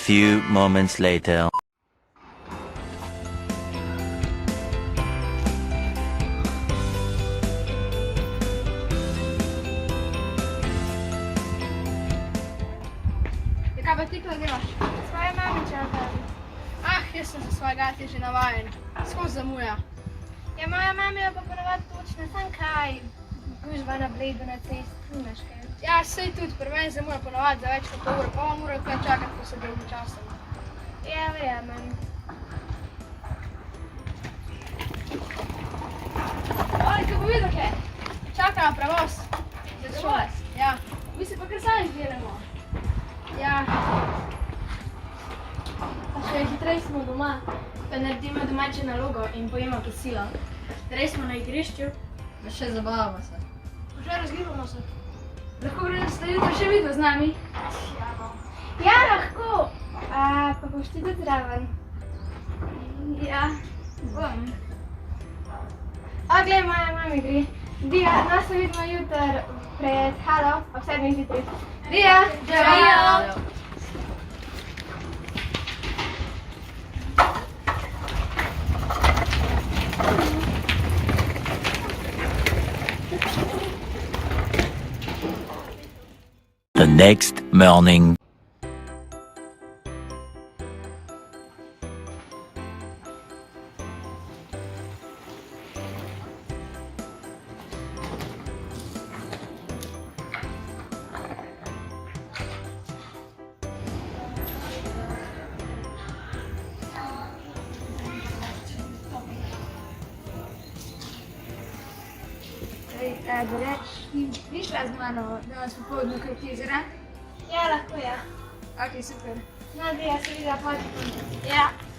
few moments later. Kaj pa ti kaj delaš? Svoje mami čakam. Jaz sem za svojega ati že navajen. Skozi zamuja. Ja, moja mama je pa ponovadi točna, sem kaj. Gužva na Bledu na cesti, nimaš kaj. Ja, sej tudi, pri meni zamuja ponovadi za več kot pol ure, pa mora tukaj čakati, ko se dolgo časa. Ja, verjamem. Kaj bo videl kaj? Čaka na prevoz. Za šole. Ja. Mi se pa kar sami zbiramo. Ja. Pa še hitrej smo doma. Pa naredimo domače nalogo in pojemo kosilo. Res smo na igrišču. Pa še zabavamo se. Že razgibamo se. Lahko greste jutro še video z nami? Ja, lahko. Pa boš ti tudi zraven. Ja, bom. Glej, moja mami gre. Dija, nas se vidimo jutr pred halo ob 7 zjutraj. Dija! Čau! The next morning. Bi šla z mano danes popoldne krog jezera? Ja, lahko ja. Ok, super. No, Dija, se videla potem. Ja.